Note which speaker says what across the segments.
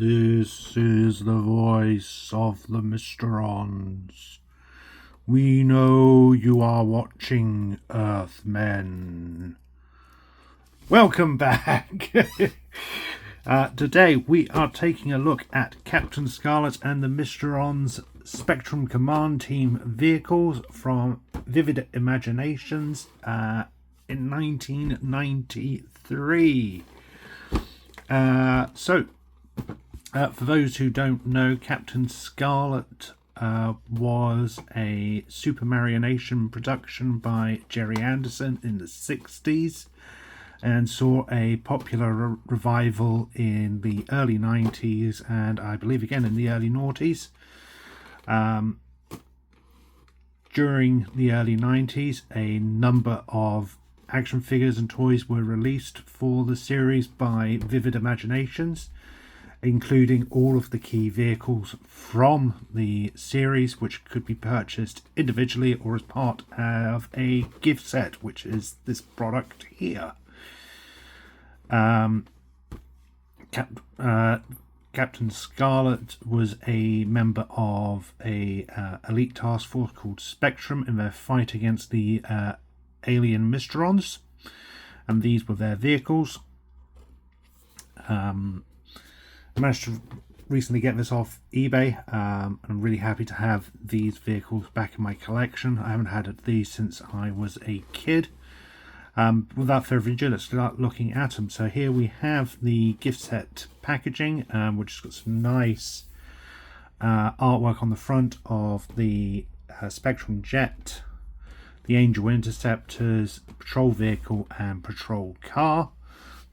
Speaker 1: This is the voice of the Mysterons. We know you are watching, Earthmen. Welcome back! Today we are taking a look at Captain Scarlet and the Mysterons Spectrum Command Team vehicles from Vivid Imaginations in 1993. For those who don't know, Captain Scarlet was a Super Marionation production by Jerry Anderson in the 60s and saw a popular revival in the early 90s and I believe again in the early noughties. During the early 90s, a number of action figures and toys were released for the series by Vivid Imaginations, including all of the key vehicles from the series, which could be purchased individually or as part of a gift set, which is this product here. Captain Scarlet was a member of a elite task force called Spectrum in their fight against the alien Mysterons, and these were their vehicles. I managed to recently get this off eBay. I'm really happy to have these vehicles back in my collection. I haven't had these since I was a kid. Without further ado, let's start looking at them. So here we have the gift set packaging, which has got some nice artwork on the front of the Spectrum Jet, the Angel Interceptors, patrol vehicle and patrol car.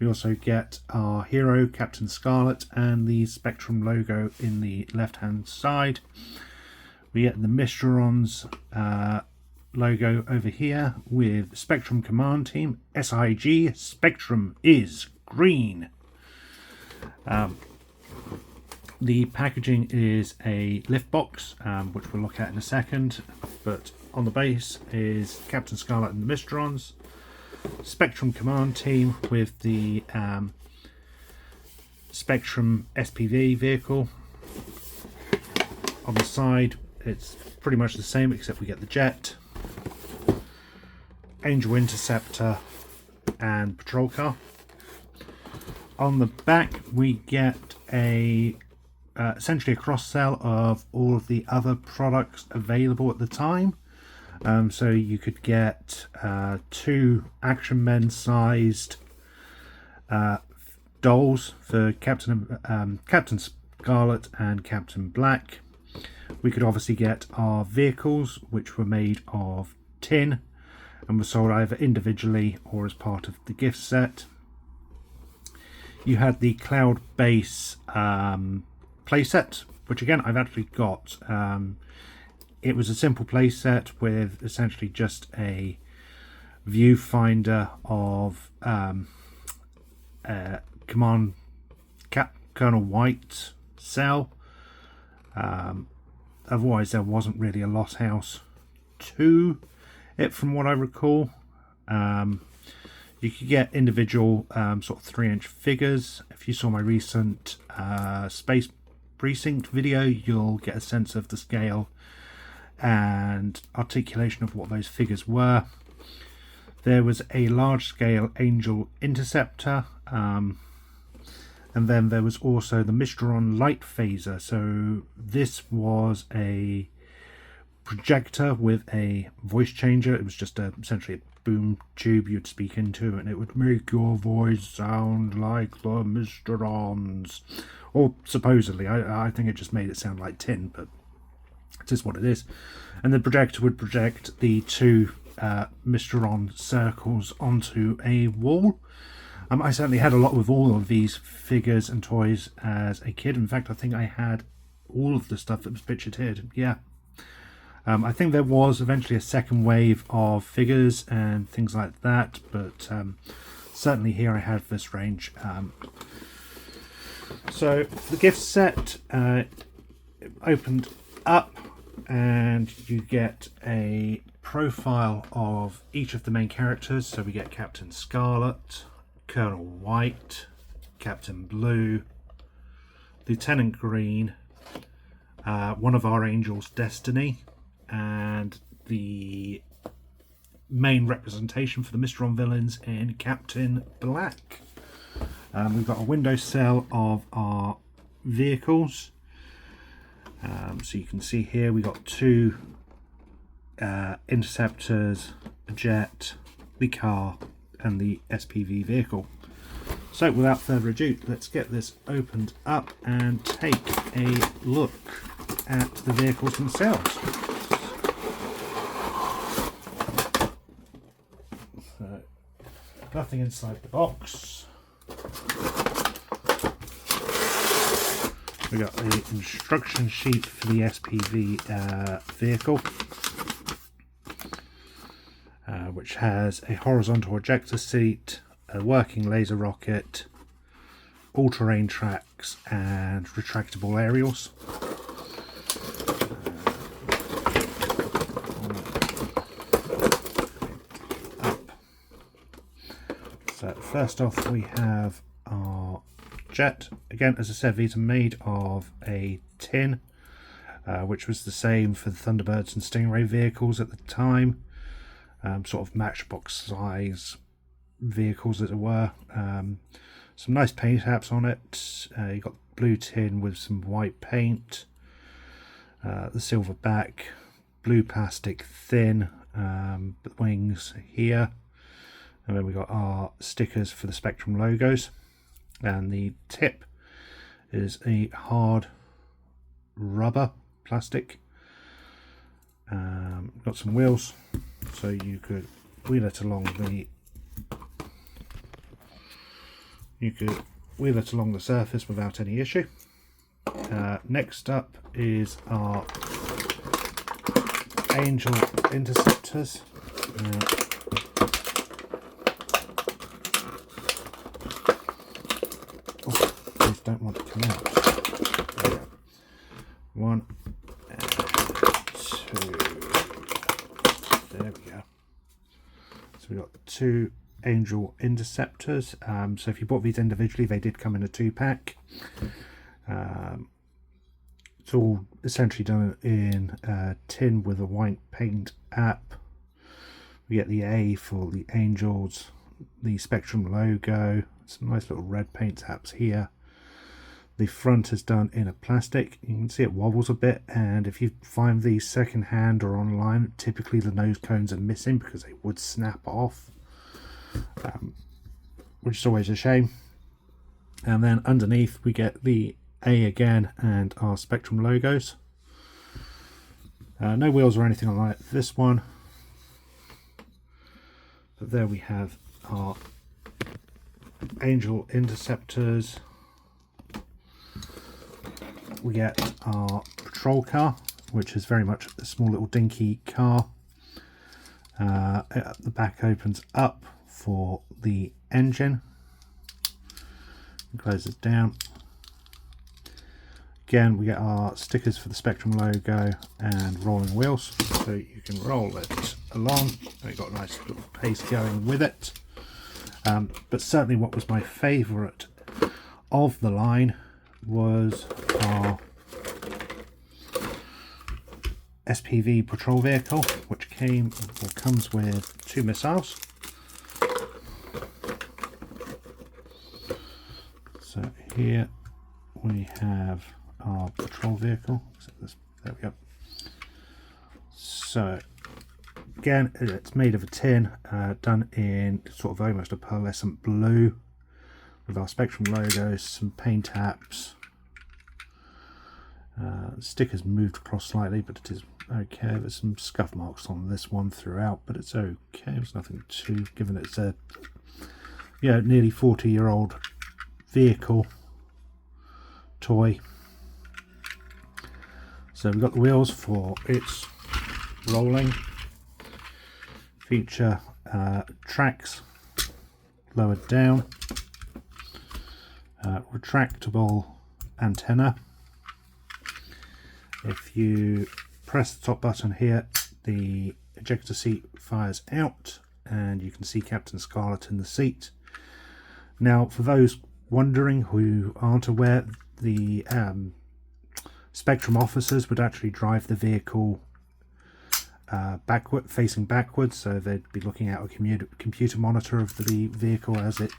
Speaker 1: We also get our hero, Captain Scarlet, and the Spectrum logo in the left-hand side. We get the Mysterons logo over here with Spectrum Command Team, SIG, Spectrum is green. The packaging is a lift box, which we'll look at in a second, but on the base is Captain Scarlet and the Mysterons, Spectrum Command Team with the Spectrum SPV vehicle. On the side it's pretty much the same except we get the jet, Angel Interceptor and patrol car. On the back we get a essentially a cross-sell of all of the other products available at the time. So you could get two Action Men sized dolls for Captain Scarlet and Captain Black. We could obviously get our vehicles, which were made of tin and were sold either individually or as part of the gift set. You had the Cloud Base playset, which again I've actually got. It was a simple playset with essentially just a viewfinder of Command Colonel White cell. Otherwise there wasn't really a lot else to it from what I recall. You could get individual sort of 3-inch figures. If you saw my recent Space Precinct video, you'll get a sense of the scale and articulation of what those figures were. There was a large-scale Angel Interceptor, and then there was also the Mysteron Light Phaser. So this was a projector with a voice changer. It was just essentially a boom tube you'd speak into, and it would make your voice sound like the Mysterons. Or supposedly, I think it just made it sound like tin, but it is what it is. And the projector would project the two Mysteron circles onto a wall. I certainly had a lot with all of these figures and toys as a kid. In fact, I think I had all of the stuff that was pictured here. Yeah. I think there was eventually a second wave of figures and things like that, but certainly here I have this range. So the gift set opened up and you get a profile of each of the main characters. So we get Captain Scarlet, Colonel White, Captain Blue, Lieutenant Green, one of our Angels, Destiny, and the main representation for the Mysteron villains in Captain Black. We've got a window cell of our vehicles. So you can see here we got 2 interceptors, a jet, the car, and the SPV vehicle. So without further ado, let's get this opened up and take a look at the vehicles themselves. So, nothing inside the box. We got the instruction sheet for the SPV vehicle, which has a horizontal ejector seat, a working laser rocket, all-terrain tracks, and retractable aerials. So first off, we have our jet. Again, as I said, these are made of a tin, which was the same for the Thunderbirds and Stingray vehicles at the time. Sort of matchbox size vehicles, as it were. Some nice paint apps on it. You got blue tin with some white paint, the silver back, blue plastic thin, wings here, and then we got our stickers for the Spectrum logos, and the tip is a hard rubber plastic. Got some wheels, so you could wheel it along the surface without any issue. Next up is our Angel interceptors. These don't want to come out. There we go. 1 and 2. There we go. So we got 2 Angel interceptors. So if you bought these individually, they did come in a 2-pack. It's all essentially done in tin with a white paint app. We get the A for the Angels, the Spectrum logo, some nice little red paint apps here. The front is done in a plastic. You can see it wobbles a bit, and if you find these second hand or online, typically the nose cones are missing because they would snap off, which is always a shame. And then underneath we get the A again and our Spectrum logos. No wheels or anything like this one, but there we have our Angel interceptors. We get our patrol car, which is very much a small little dinky car. The back opens up for the engine, close it down. Again, we get our stickers for the Spectrum logo and rolling wheels, so you can roll it along. We've got a nice little pace going with it. But certainly what was my favourite of the line was our SPV patrol vehicle, which comes with 2 missiles. So here we have our patrol vehicle. There we go. So again, it's made of a tin, done in sort of almost a pearlescent blue, with our Spectrum logos, some paint apps. Stickers moved across slightly, but it is okay. There's some scuff marks on this one throughout, but it's okay. There's nothing too, given it's a nearly 40-year-old vehicle toy. So we've got the wheels for its rolling. Feature tracks lowered down, retractable antenna. If you press the top button here, the ejector seat fires out and you can see Captain Scarlet in the seat. Now, for those wondering who aren't aware, the Spectrum officers would actually drive the vehicle facing backwards, so they'd be looking at a computer monitor of the vehicle as it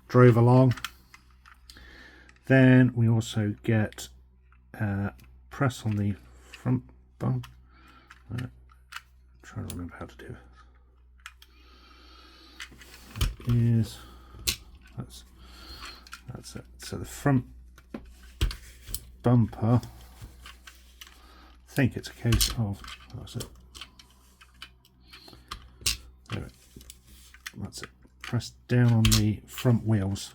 Speaker 1: drove along. Then we also get press on the front bump. I'm trying to remember how to do it. That's it. So the front bumper, I think it's a case of, that's it. There it. That's it. Press down on the front wheels,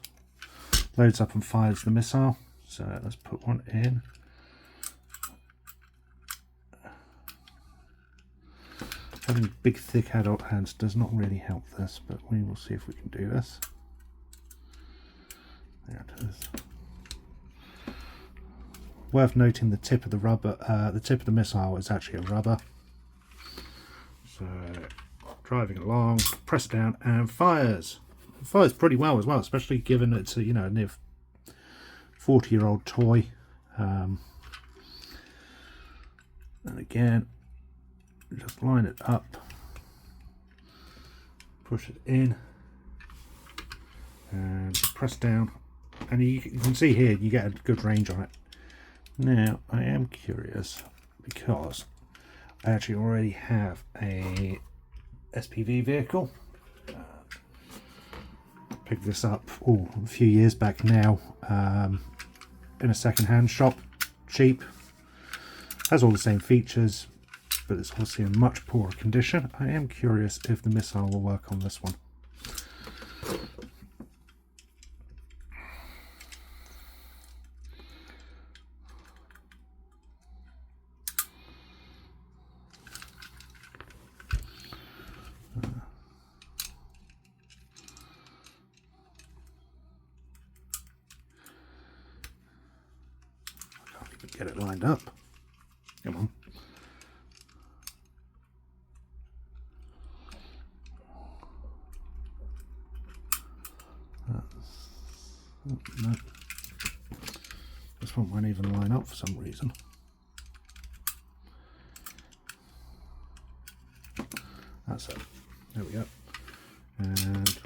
Speaker 1: loads up and fires the missile. So let's put one in. Having big thick adult hands does not really help this, but we will see if we can do this. There it is. Worth noting, the tip of the rubber, the tip of the missile is actually a rubber. So driving along, press down and fires. It fires pretty well as well, especially given it's a, you know, near 40-year-old toy. And again, just line it up, push it in, and press down, and you can see here you get a good range on it. Now I am curious because I actually already have a SPV vehicle. Picked this up a few years back now in a second-hand shop, cheap. Has all the same features, but it's obviously in much poorer condition. I am curious if the missile will work on this one. I can't even get it lined up. Come on. No. This one won't even line up for some reason. That's it. There we go. And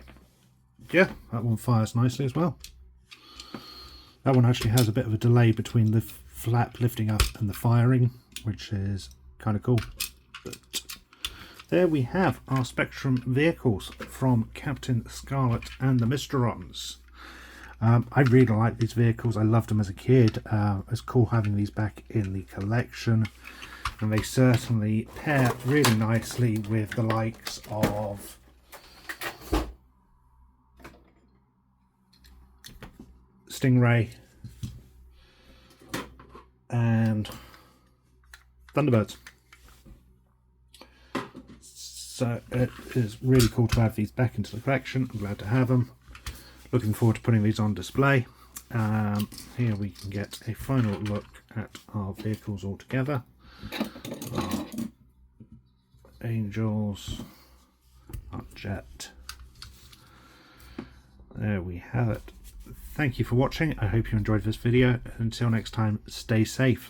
Speaker 1: yeah, that one fires nicely as well. That one actually has a bit of a delay between the flap lifting up and the firing, which is kind of cool. But there we have our Spectrum vehicles from Captain Scarlet and the Mysterons. I really like these vehicles. I loved them as a kid. It's cool having these back in the collection, and they certainly pair really nicely with the likes of Stingray and Thunderbirds. So it is really cool to have these back into the collection. I'm glad to have them. Looking forward to putting these on display. Here we can get a final look at our vehicles all together. Our Angels, our Jet. There we have it. Thank you for watching. I hope you enjoyed this video. Until next time, stay safe.